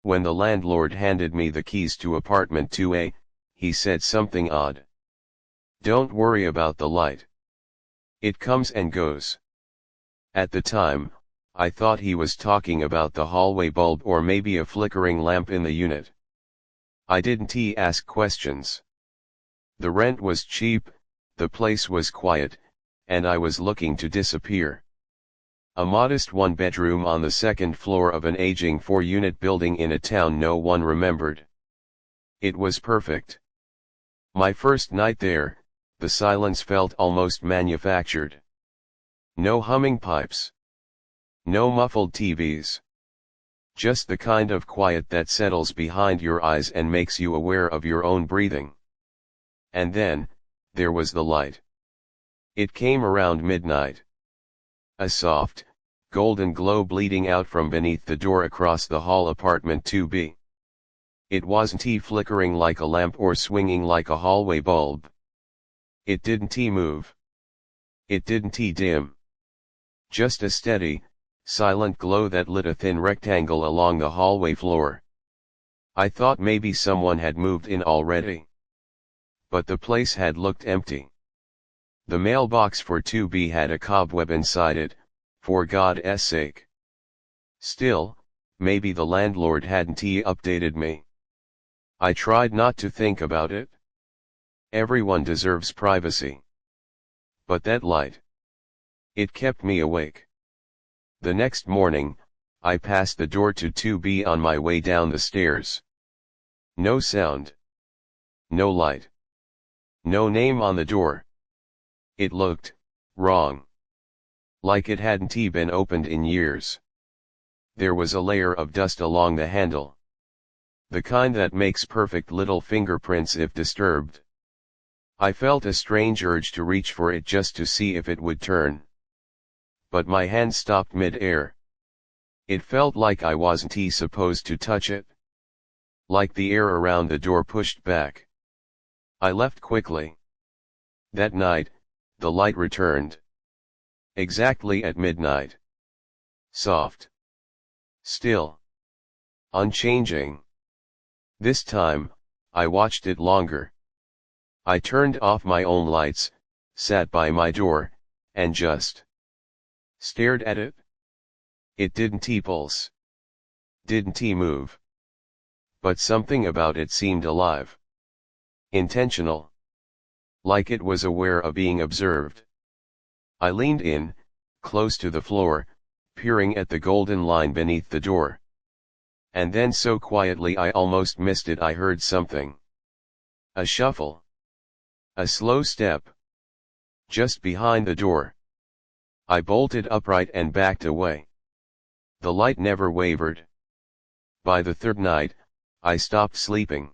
When the landlord handed me the keys to apartment 2A, he said something odd. "Don't worry about the light. It comes and goes." At the time, I thought he was talking about the hallway bulb or maybe a flickering lamp in the unit. I didn't ask questions. The rent was cheap, the place was quiet, and I was looking to disappear. A modest one-bedroom on the second floor of an aging 4-unit building in a town no one remembered. It was perfect. My first night there, the silence felt almost manufactured. No humming pipes. No muffled TVs. Just the kind of quiet that settles behind your eyes and makes you aware of your own breathing. And then, there was the light. It came around midnight. A soft, golden glow bleeding out from beneath the door across the hall, apartment 2B. It wasn't flickering like a lamp or swinging like a hallway bulb. It didn't move. It didn't dim. Just a steady, silent glow that lit a thin rectangle along the hallway floor. I thought maybe someone had moved in already. But the place had looked empty. The mailbox for 2B had a cobweb inside it, for God's sake. Still, maybe the landlord hadn't updated me. I tried not to think about it. Everyone deserves privacy. But that light. It kept me awake. The next morning, I passed the door to 2B on my way down the stairs. No sound. No light. No name on the door. It looked wrong. Like it hadn't been opened in years. There was a layer of dust along the handle. The kind that makes perfect little fingerprints if disturbed. I felt a strange urge to reach for it just to see if it would turn. But my hand stopped mid-air. It felt like I wasn't supposed to touch it. Like the air around the door pushed back. I left quickly. That night, the light returned. Exactly at midnight. Soft. Still. Unchanging. This time, I watched it longer. I turned off my own lights, sat by my door, and just stared at it. It didn't pulse. Didn't move. But something about it seemed alive. Intentional. Like it was aware of being observed. I leaned in, close to the floor, peering at the golden line beneath the door. And then so quietly I almost missed it, I heard something. A shuffle. A slow step. Just behind the door. I bolted upright and backed away. The light never wavered. By the third night, I stopped sleeping.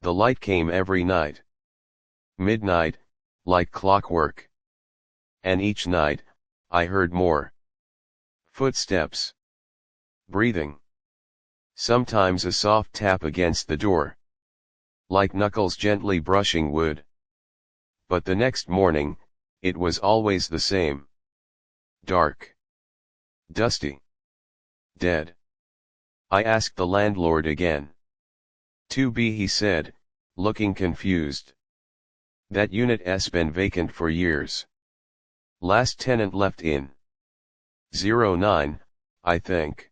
The light came every night. Midnight, like clockwork. And each night, I heard more. Footsteps. Breathing. Sometimes a soft tap against the door. Like knuckles gently brushing wood. But the next morning, it was always the same. Dark. Dusty. Dead. I asked the landlord again. 2B, he said, looking confused. That unit's been vacant for years. Last tenant left in 09, I think.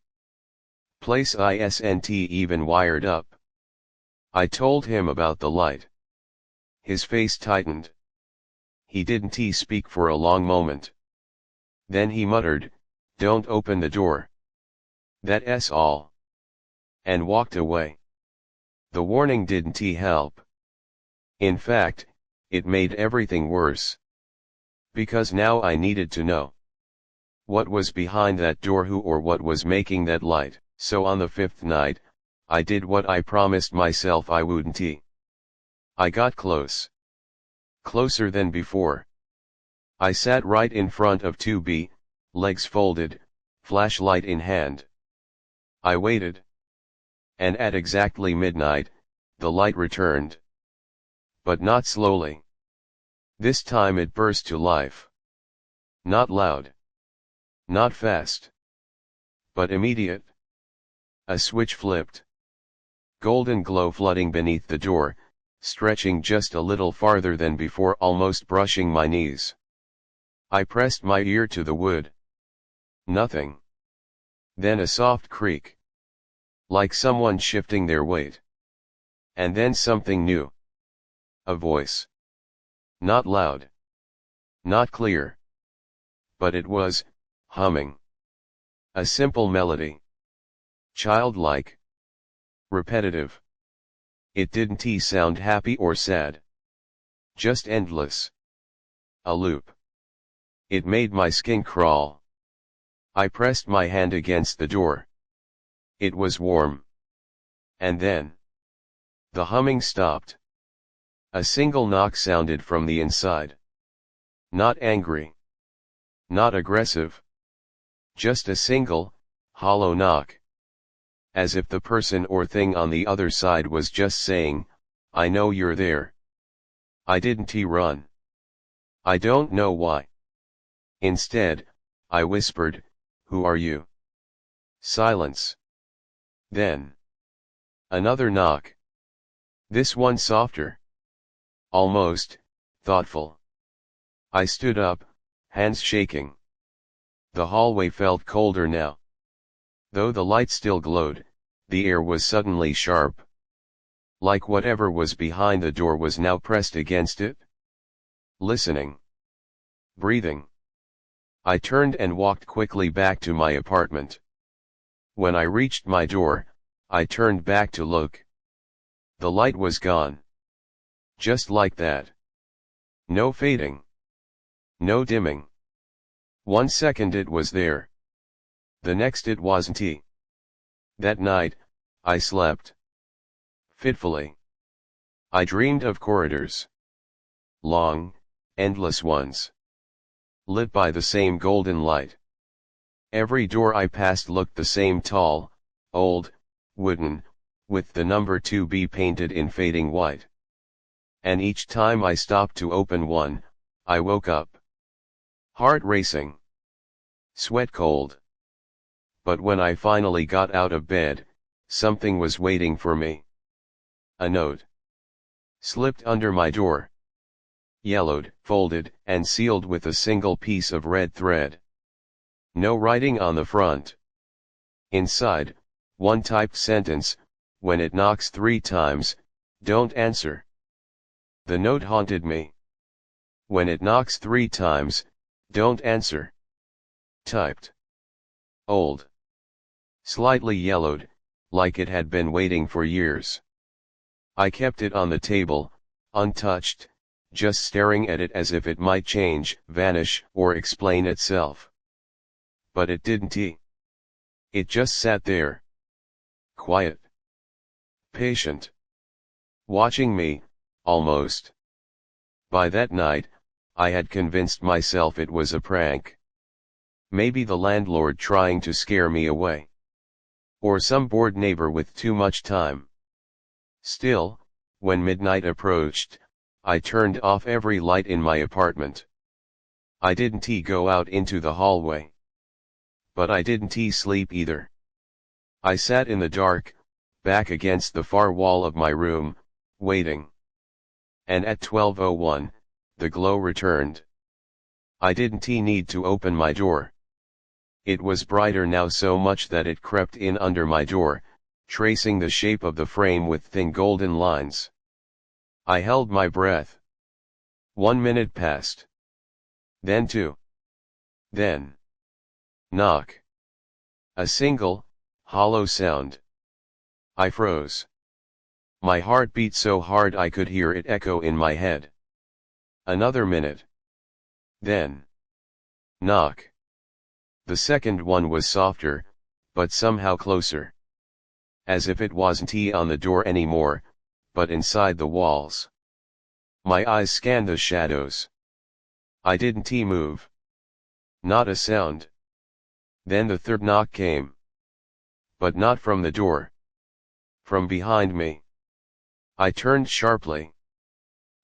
Place isn't even wired up. I told him about the light. His face tightened. He didn't speak for a long moment. Then he muttered, "Don't open the door. That's all." And walked away. The warning didn't help. In fact, it made everything worse. Because now I needed to know what was behind that door, who or what was making that light. So on the fifth night, I did what I promised myself I wouldn't. I got close. Closer than before. I sat right in front of 2B, legs folded, flashlight in hand. I waited. And at exactly midnight, the light returned. But not slowly. This time it burst to life. Not loud. Not fast. But immediate. A switch flipped. Golden glow flooding beneath the door, stretching just a little farther than before, almost brushing my knees. I pressed my ear to the wood. Nothing. Then a soft creak. Like someone shifting their weight. And then something new. A voice. Not loud. Not clear. But it was, humming. A simple melody. Childlike. Repetitive. It didn't sound happy or sad. Just endless. A loop. It made my skin crawl. I pressed my hand against the door. It was warm. And then the humming stopped. A single knock sounded from the inside. Not angry. Not aggressive. Just a single, hollow knock. As if the person or thing on the other side was just saying, I know you're there. I didn't run. I don't know why. Instead, I whispered, who are you? Silence. Then another knock. This one softer. Almost thoughtful. I stood up, hands shaking. The hallway felt colder now. Though the light still glowed, the air was suddenly sharp. Like whatever was behind the door was now pressed against it. Listening. Breathing. I turned and walked quickly back to my apartment. When I reached my door, I turned back to look. The light was gone. Just like that. No fading. No dimming. 1 second it was there. The next it wasn't. That night, I slept. Fitfully. I dreamed of corridors. Long, endless ones. Lit by the same golden light. Every door I passed looked the same, tall, old, wooden, with the number 2B painted in fading white. And each time I stopped to open one, I woke up. Heart racing. Sweat cold. But when I finally got out of bed, something was waiting for me. A note. Slipped under my door. Yellowed, folded, and sealed with a single piece of red thread. No writing on the front. Inside, one typed sentence, when it knocks 3 times, don't answer. The note haunted me. When it knocks 3 times, don't answer. Typed. Old. Slightly yellowed, like it had been waiting for years. I kept it on the table, untouched, just staring at it as if it might change, vanish, or explain itself. But it didn't. It just sat there. Quiet. Patient. Watching me, almost. By that night, I had convinced myself it was a prank. Maybe the landlord trying to scare me away. Or some bored neighbor with too much time. Still, when midnight approached, I turned off every light in my apartment. I didn't go out into the hallway. But I didn't sleep either. I sat in the dark, back against the far wall of my room, waiting. And at 12:01, the glow returned. I didn't need to open my door. It was brighter now, so much that it crept in under my door, tracing the shape of the frame with thin golden lines. I held my breath. 1 minute passed. Then 2. Then. Knock. A single, hollow sound. I froze. My heart beat so hard I could hear it echo in my head. Another minute. Then. Knock. The second one was softer, but somehow closer. As if it wasn't on the door anymore, but inside the walls. My eyes scanned the shadows. I didn't move. Not a sound. Then the third knock came. But not from the door. From behind me. I turned sharply.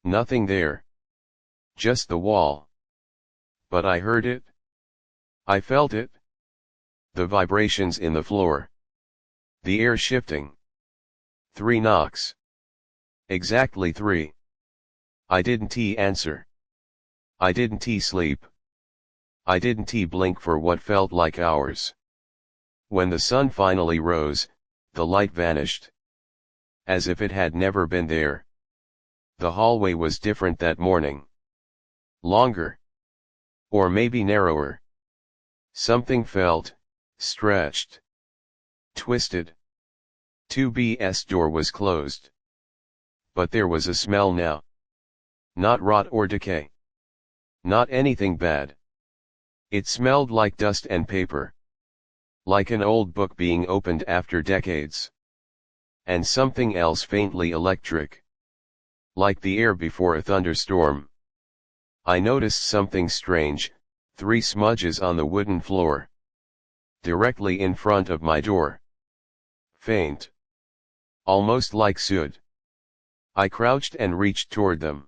Nothing there. Just the wall. But I heard it. I felt it. The vibrations in the floor. The air shifting. 3 knocks. Exactly 3. I didn't answer. I didn't sleep. I didn't blink for what felt like hours. When the sun finally rose, the light vanished. As if it had never been there. The hallway was different that morning. Longer. Or maybe narrower. Something felt, stretched. Twisted. 2B's door was closed. But there was a smell now. Not rot or decay. Not anything bad. It smelled like dust and paper. Like an old book being opened after decades. And something else faintly electric. Like the air before a thunderstorm. I noticed something strange, 3 smudges on the wooden floor. Directly in front of my door. Faint. Almost like soot. I crouched and reached toward them.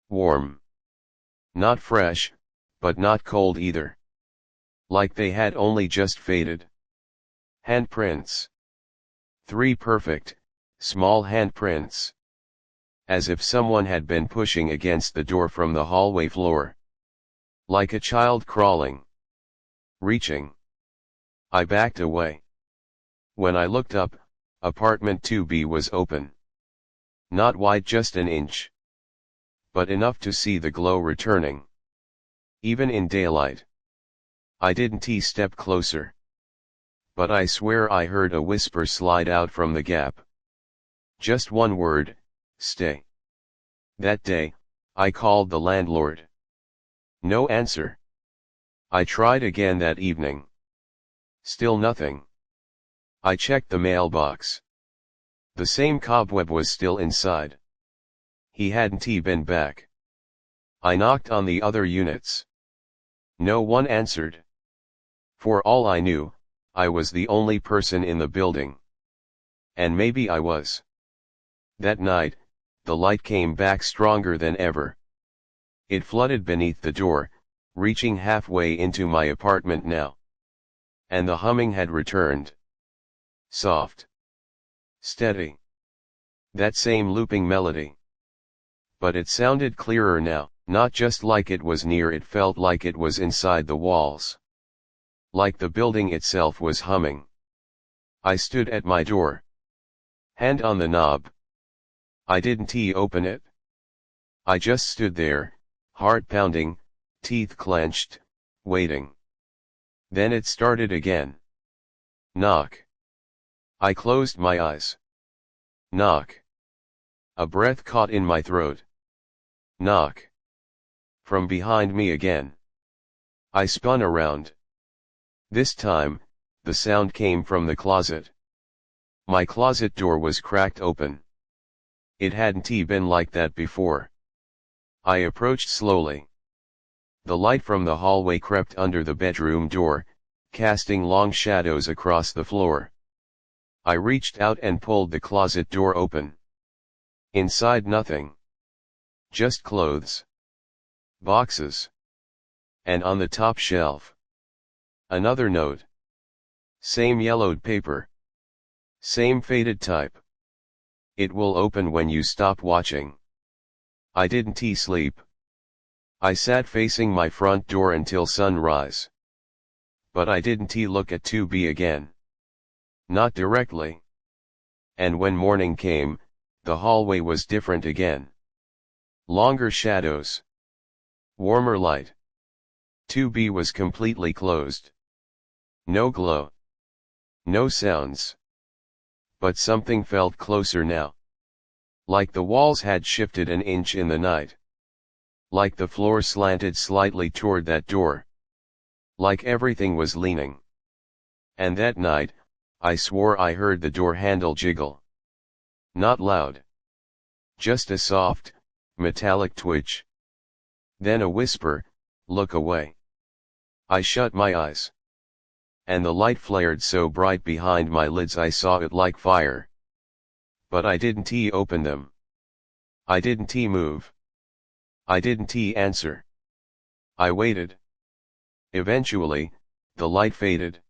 Warm. Not fresh, but not cold either. Like they had only just faded. Handprints. 3 perfect, small handprints. As if someone had been pushing against the door from the hallway floor. Like a child crawling. Reaching. I backed away. When I looked up, apartment 2B was open. Not wide, just an inch. But enough to see the glow returning. Even in daylight. I didn't step closer. But I swear I heard a whisper slide out from the gap. Just one word, stay. That day, I called the landlord. No answer. I tried again that evening. Still nothing. I checked the mailbox. The same cobweb was still inside. He hadn't been back. I knocked on the other units. No one answered. For all I knew, I was the only person in the building. And maybe I was. That night, the light came back stronger than ever. It flooded beneath the door, reaching halfway into my apartment now. And the humming had returned. Soft. Steady. That same looping melody. But it sounded clearer now, not just like it was near, it felt like it was inside the walls. Like the building itself was humming. I stood at my door. Hand on the knob. I didn't open it. I just stood there, heart pounding, teeth clenched, waiting. Then it started again. Knock. I closed my eyes. Knock. A breath caught in my throat. Knock. From behind me again. I spun around. This time, the sound came from the closet. My closet door was cracked open. It hadn't been like that before. I approached slowly. The light from the hallway crept under the bedroom door, casting long shadows across the floor. I reached out and pulled the closet door open. Inside nothing. Just clothes. Boxes. And on the top shelf. Another note. Same yellowed paper. Same faded type. It will open when you stop watching. I didn't sleep. I sat facing my front door until sunrise. But I didn't look at 2B again. Not directly. And when morning came, the hallway was different again. Longer shadows. Warmer light. 2B was completely closed. No glow. No sounds. But something felt closer now. Like the walls had shifted an inch in the night. Like the floor slanted slightly toward that door. Like everything was leaning. And that night, I swore I heard the door handle jiggle. Not loud. Just a soft, metallic twitch. Then a whisper, look away. I shut my eyes. And the light flared so bright behind my lids I saw it like fire. But I didn't open them. I didn't move. I didn't answer. I waited. Eventually, the light faded.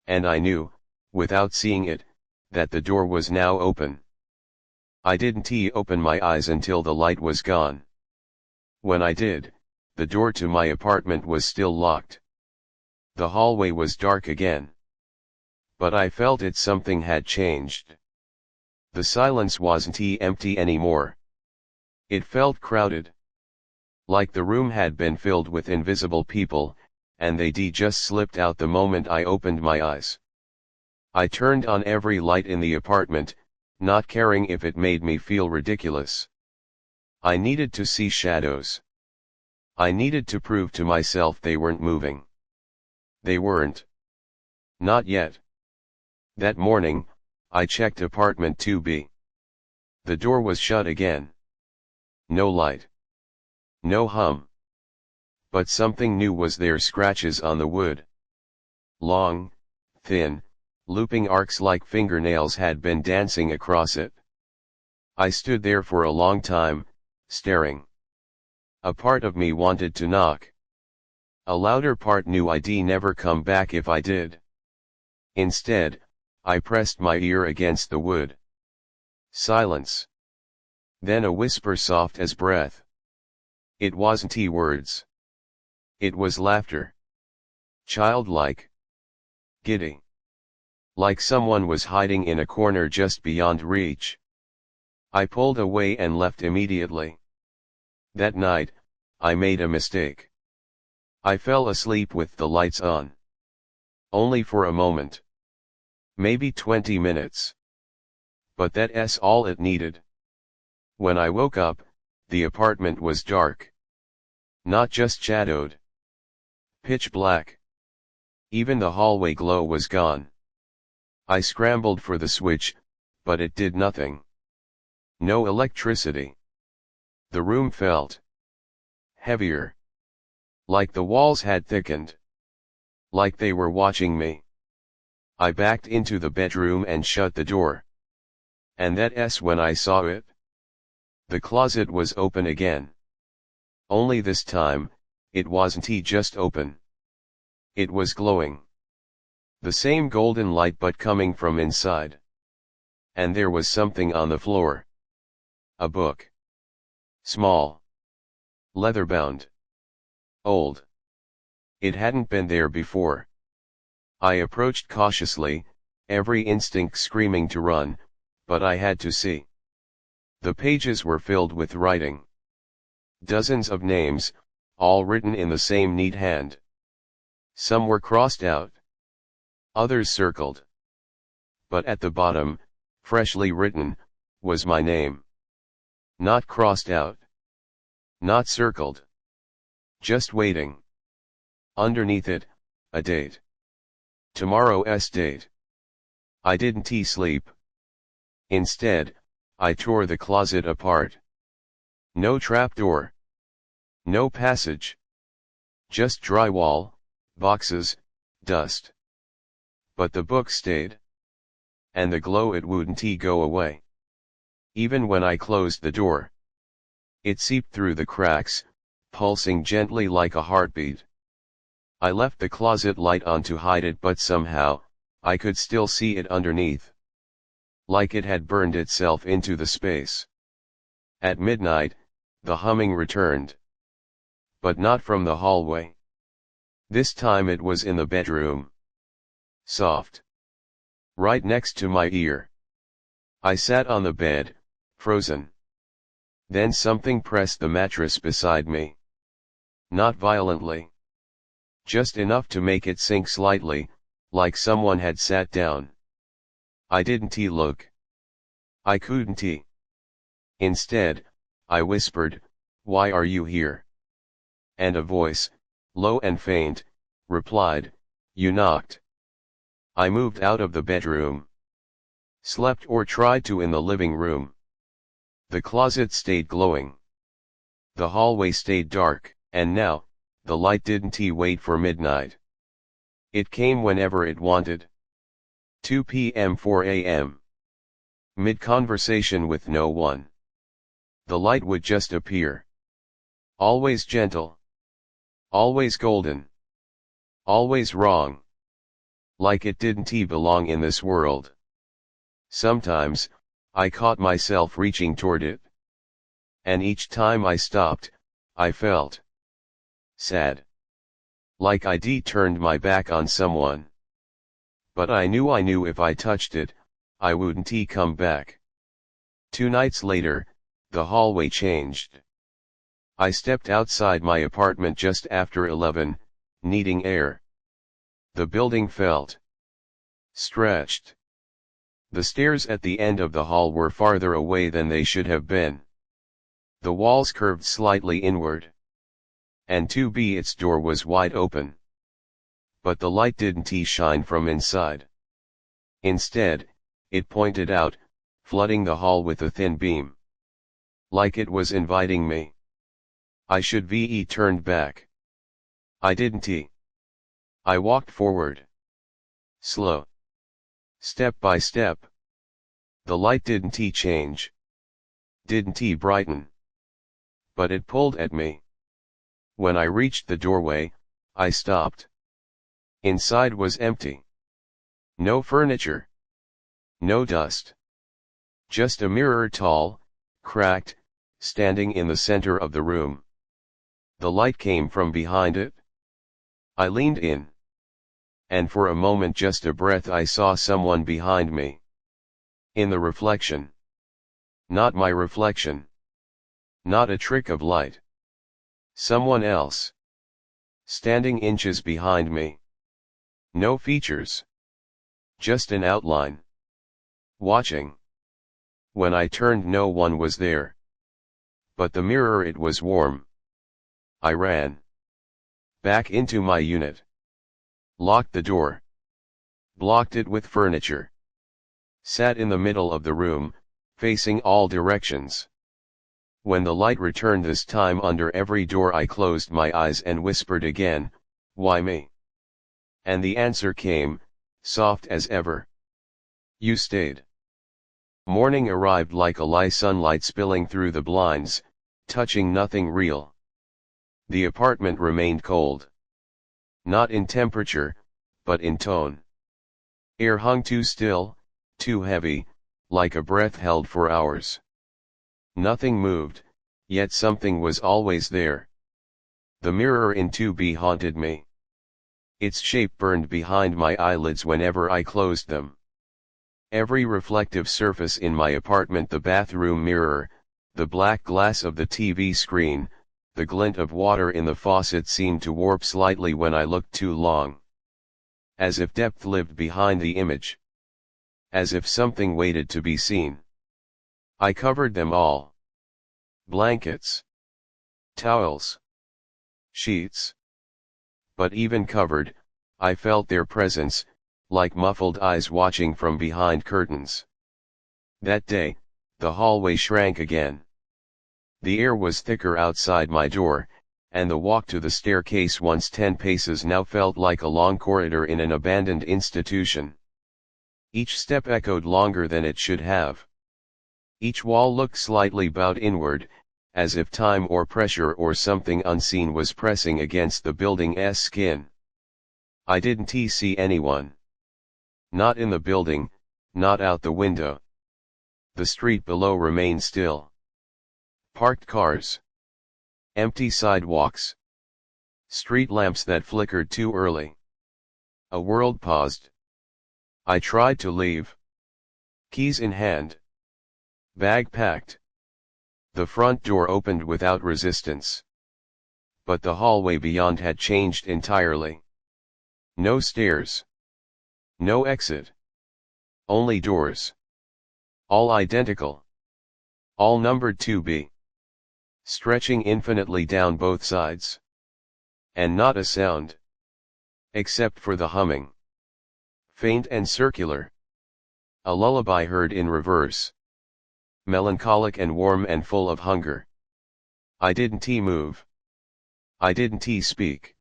And I knew, without seeing it, that the door was now open. I didn't open my eyes until the light was gone. When I did, the door to my apartment was still locked. The hallway was dark again. But I felt something had changed. The silence wasn't empty anymore. It felt crowded. Like the room had been filled with invisible people, and they just slipped out the moment I opened my eyes. I turned on every light in the apartment, not caring if it made me feel ridiculous. I needed to see shadows. I needed to prove to myself they weren't moving. They weren't. Not yet. That morning, I checked apartment 2B. The door was shut again. No light. No hum. But something new was there: scratches on the wood. Long, thin, looping arcs like fingernails had been dancing across it. I stood there for a long time, staring. A part of me wanted to knock. A louder part knew I'd never come back if I did. Instead, I pressed my ear against the wood. Silence. Then a whisper soft as breath. It wasn't words. It was laughter. Childlike. Giddy. Like someone was hiding in a corner just beyond reach. I pulled away and left immediately. That night, I made a mistake. I fell asleep with the lights on. Only for a moment. Maybe 20 minutes. But that's all it needed. When I woke up, the apartment was dark. Not just shadowed. Pitch black. Even the hallway glow was gone. I scrambled for the switch, but it did nothing. No electricity. The room felt heavier. Like the walls had thickened. Like they were watching me. I backed into the bedroom and shut the door. And that's when I saw it. The closet was open again. Only this time, it wasn't just open. It was glowing. The same golden light, but coming from inside. And there was something on the floor. A book. Small. Leather-bound. Old. It hadn't been there before. I approached cautiously, every instinct screaming to run, but I had to see. The pages were filled with writing. Dozens of names, all written in the same neat hand. Some were crossed out. Others circled. But at the bottom, freshly written, was my name. Not crossed out. Not circled. Just waiting. Underneath it, a date. Tomorrow's date. I didn't sleep. Instead, I tore the closet apart. No trapdoor. No passage. Just drywall, boxes, dust. But the book stayed. And the glow, it wouldn't go away. Even when I closed the door. It seeped through the cracks, pulsing gently like a heartbeat. I left the closet light on to hide it, but somehow, I could still see it underneath. Like it had burned itself into the space. At midnight, the humming returned. But not from the hallway. This time it was in the bedroom. Soft. Right next to my ear. I sat on the bed, frozen. Then something pressed the mattress beside me. Not violently. Just enough to make it sink slightly, like someone had sat down. I didn't look. I couldn't. Instead, I whispered, "Why are you here?" And a voice, low and faint, replied, "You knocked." I moved out of the bedroom. Slept or tried to in the living room. The closet stayed glowing. The hallway stayed dark, and now, the light didn't wait for midnight. It came whenever it wanted. 2 p.m. 4 a.m. Mid-conversation with no one. The light would just appear. Always gentle. Always golden. Always wrong. like it didn't belong in this world. Sometimes, I caught myself reaching toward it. And each time I stopped, I felt sad. Like I'd turned my back on someone. But I knew if I touched it, I wouldn't come back. 2 nights later, the hallway changed. I stepped outside my apartment just after 11, needing air. The building felt stretched. The stairs at the end of the hall were farther away than they should have been. The walls curved slightly inward. And 2B, its door was wide open. But the light didn't shine from inside. Instead, it pointed out, flooding the hall with a thin beam. Like it was inviting me. I should be turned back. I didn't. I walked forward. Slow. Step by step. The light didn't change. Didn't brighten. But it pulled at me. When I reached the doorway, I stopped. Inside was empty. No furniture. No dust. Just a mirror, tall, cracked, standing in the center of the room. The light came from behind it. I leaned in. And for a moment, just a breath, I saw someone behind me. In the reflection. Not my reflection. Not a trick of light. Someone else. Standing inches behind me. No features. Just an outline. Watching. When I turned, no one was there. But the mirror, it was warm. I ran back into my unit. Locked the door. Blocked it with furniture. Sat in the middle of the room, facing all directions. When the light returned this time under every door, I closed my eyes and whispered again, "Why me?" And the answer came, soft as ever. "You stayed." Morning arrived like a lie, sunlight spilling through the blinds, touching nothing real. The apartment remained cold. Not in temperature, but in tone. Air hung too still, too heavy, like a breath held for hours. Nothing moved, yet something was always there. The mirror in 2B haunted me. Its shape burned behind my eyelids whenever I closed them. Every reflective surface in my apartment, the bathroom mirror, the black glass of the TV screen, the glint of water in the faucet, seemed to warp slightly when I looked too long. As if depth lived behind the image. As if something waited to be seen. I covered them all. Blankets. Towels. Sheets. But even covered, I felt their presence, like muffled eyes watching from behind curtains. That day, the hallway shrank again. The air was thicker outside my door, and the walk to the staircase, once 10 paces, now felt like a long corridor in an abandoned institution. Each step echoed longer than it should have. Each wall looked slightly bowed inward, as if time or pressure or something unseen was pressing against the building's skin. I didn't see anyone. Not in the building, not out the window. The street below remained still. Parked cars. Empty sidewalks. Street lamps that flickered too early. A world paused. I tried to leave. Keys in hand. Bag packed. The front door opened without resistance. But the hallway beyond had changed entirely. No stairs. No exit. Only doors. All identical. All numbered 2B. Stretching infinitely down both sides. And not a sound. Except for the humming. Faint and circular. A lullaby heard in reverse. Melancholic and warm and full of hunger. I didn't move. I didn't speak.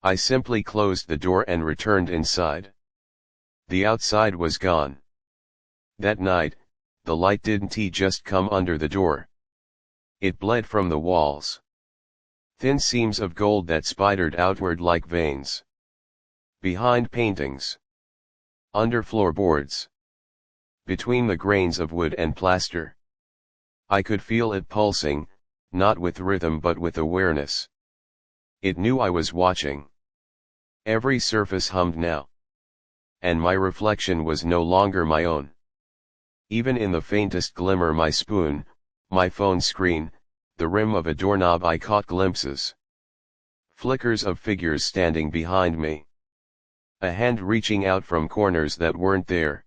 I simply closed the door and returned inside. The outside was gone. That night, the light didn't just come under the door. It bled from the walls. Thin seams of gold that spidered outward like veins. Behind paintings. Under floorboards. Between the grains of wood and plaster. I could feel it pulsing, not with rhythm but with awareness. It knew I was watching. Every surface hummed now. And my reflection was no longer my own. Even in the faintest glimmer, my spoon, my phone screen, the rim of a doorknob, I caught glimpses. Flickers of figures standing behind me. A hand reaching out from corners that weren't there.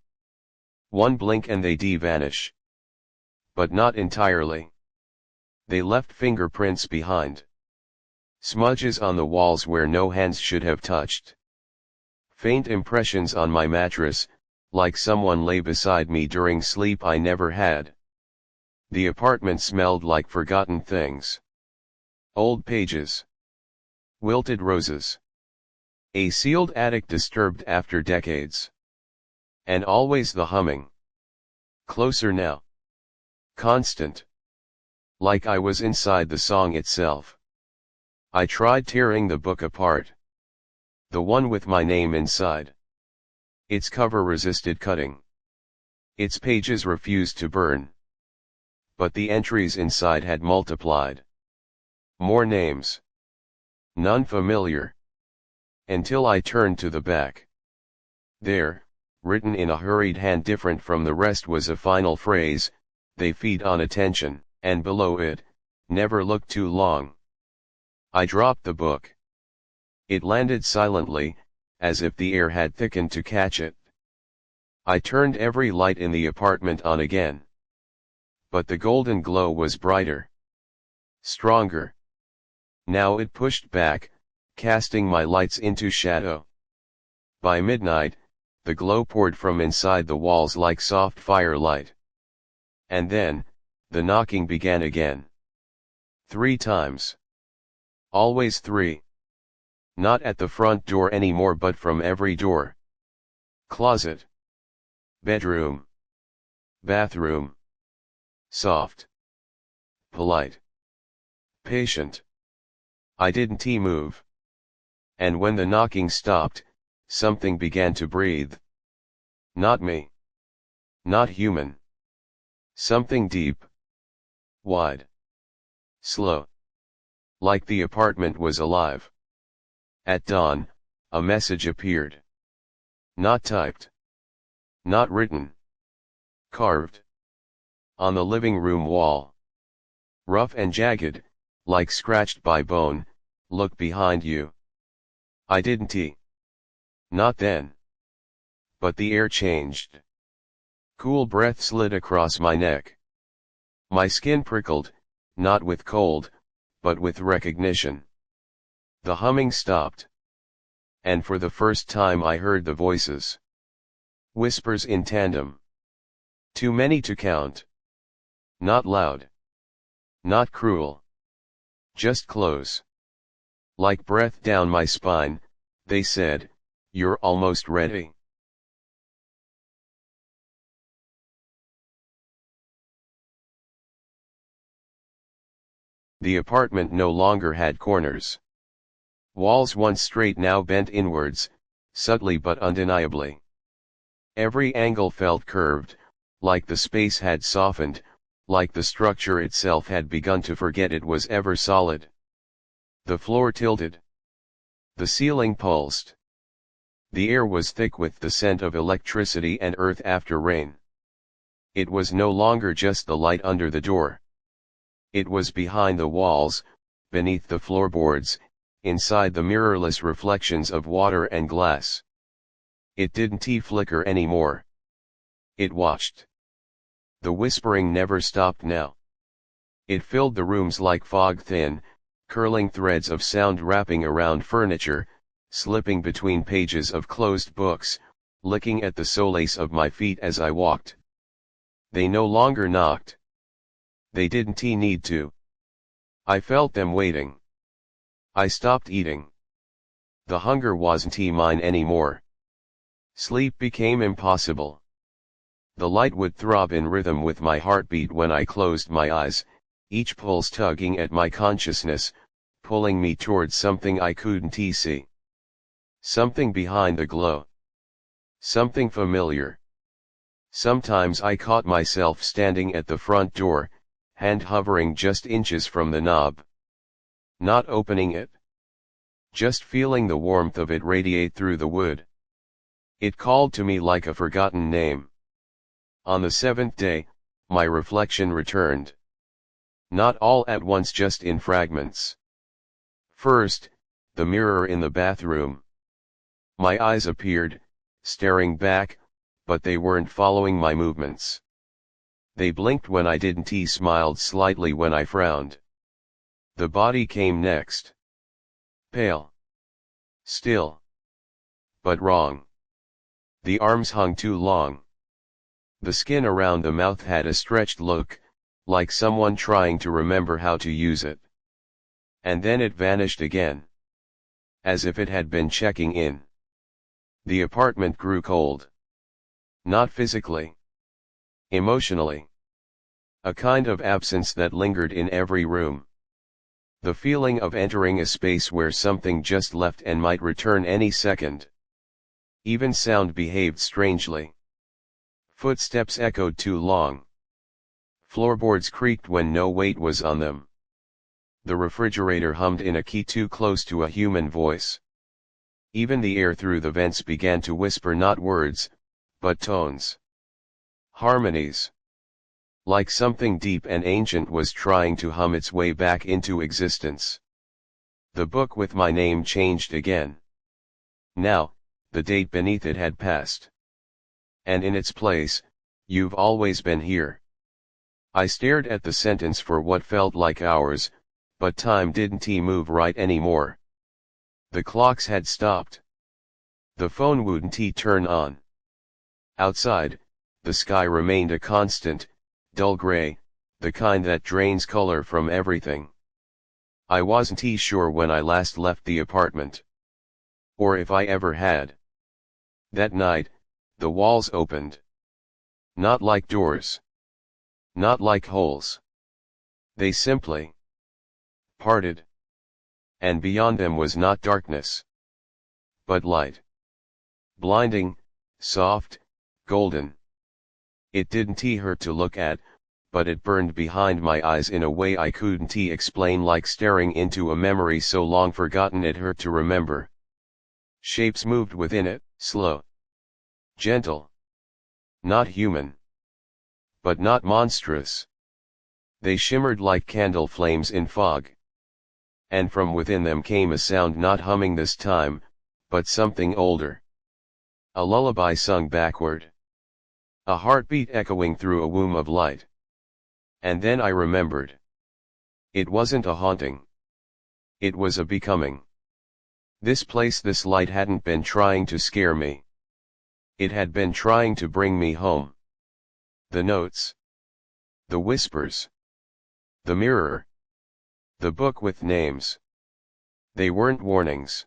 One blink and they'd vanish. But not entirely. They left fingerprints behind. Smudges on the walls where no hands should have touched. Faint impressions on my mattress, like someone lay beside me during sleep I never had. The apartment smelled like forgotten things. Old pages. Wilted roses. A sealed attic disturbed after decades. And always the humming. Closer now. Constant. Like I was inside the song itself. I tried tearing the book apart. The one with my name inside. Its cover resisted cutting. Its pages refused to burn. But the entries inside had multiplied. More names. None familiar. Until I turned to the back. There, written in a hurried hand different from the rest, was a final phrase: "They feed on attention," and below it, "Never look too long." I dropped the book. It landed silently, as if the air had thickened to catch it. I turned every light in the apartment on again. But the golden glow was brighter. Stronger. Now it pushed back, casting my lights into shadow. By midnight, the glow poured from inside the walls like soft firelight. And then, the knocking began again. 3 times. Always 3. Not at the front door anymore, but from every door. Closet. Bedroom. Bathroom. Soft. Polite. Patient. I didn't move. And when the knocking stopped, something began to breathe. Not me. Not human. Something deep. Wide. Slow. Like the apartment was alive. At dawn, a message appeared. Not typed. Not written. Carved. On the living room wall. Rough and jagged, like scratched by bone, "Look behind you." I didn't. Not then. But the air changed. Cool breath slid across my neck. My skin prickled, not with cold, but with recognition. The humming stopped. And for the first time I heard the voices. Whispers in tandem. Too many to count. Not loud. Not cruel. Just close. Like breath down my spine, they said, "You're almost ready." The apartment no longer had corners. Walls once straight now bent inwards, subtly but undeniably. Every angle felt curved, like the space had softened, like the structure itself had begun to forget it was ever solid. The floor tilted. The ceiling pulsed. The air was thick with the scent of electricity and earth after rain. It was no longer just the light under the door. It was behind the walls, beneath the floorboards, inside the mirrorless reflections of water and glass. It didn't flicker anymore. It watched. The whispering never stopped now. It filled the rooms like fog, thin, curling threads of sound wrapping around furniture, slipping between pages of closed books, licking at the solace of my feet as I walked. They no longer knocked. They didn't need to. I felt them waiting. I stopped eating. The hunger wasn't mine anymore. Sleep became impossible. The light would throb in rhythm with my heartbeat when I closed my eyes, each pulse tugging at my consciousness, pulling me towards something I couldn't see. Something behind the glow. Something familiar. Sometimes I caught myself standing at the front door, hand hovering just inches from the knob. Not opening it. Just feeling the warmth of it radiate through the wood. It called to me like a forgotten name. On the seventh day, my reflection returned. Not all at once, just in fragments. First, the mirror in the bathroom. My eyes appeared, staring back, but they weren't following my movements. They blinked when I didn't, smiled slightly when I frowned. The body came next. Pale. Still. But wrong. The arms hung too long. The skin around the mouth had a stretched look, like someone trying to remember how to use it. And then it vanished again. As if it had been checking in. The apartment grew cold. Not physically. Emotionally. A kind of absence that lingered in every room. The feeling of entering a space where something just left and might return any second. Even sound behaved strangely. Footsteps echoed too long. Floorboards creaked when no weight was on them. The refrigerator hummed in a key too close to a human voice. Even the air through the vents began to whisper not words, but tones. Harmonies. Like something deep and ancient was trying to hum its way back into existence. The book with my name changed again. Now, the date beneath it had passed. And in its place, "You've always been here." I stared at the sentence for what felt like hours, but time didn't move right anymore. The clocks had stopped. The phone wouldn't turn on. Outside, the sky remained a constant, dull gray, the kind that drains color from everything. I wasn't sure when I last left the apartment. Or if I ever had. That night, the walls opened. Not like doors. Not like holes. They simply parted. And beyond them was not darkness, but light. Blinding, soft, golden. It didn't hurt to look at, but it burned behind my eyes in a way I couldn't explain, like staring into a memory so long forgotten it hurt to remember. Shapes moved within it, slow. Gentle. Not human. But not monstrous. They shimmered like candle flames in fog. And from within them came a sound, not humming this time, but something older. A lullaby sung backward. A heartbeat echoing through a womb of light. And then I remembered. It wasn't a haunting. It was a becoming. This place, this light hadn't been trying to scare me. It had been trying to bring me home. The notes. The whispers. The mirror. The book with names. They weren't warnings.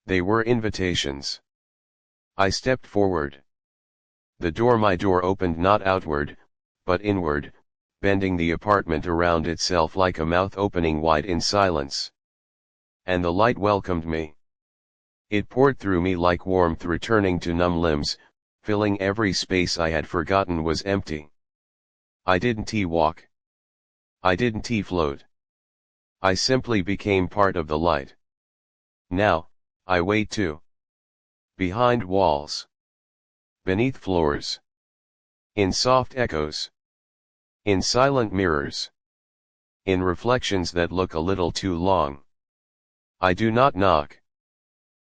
They were invitations. I stepped forward. The door, my door, opened not outward, but inward, bending the apartment around itself like a mouth opening wide in silence. And the light welcomed me. It poured through me like warmth returning to numb limbs, filling every space I had forgotten was empty. I didn't walk. I didn't float. I simply became part of the light. Now, I wait too. Behind walls. Beneath floors. In soft echoes. In silent mirrors. In reflections that look a little too long. I do not knock.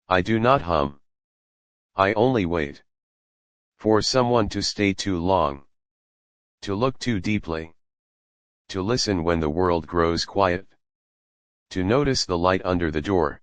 I do not hum. I only wait. For someone to stay too long. To look too deeply. To listen when the world grows quiet. To notice the light under the door.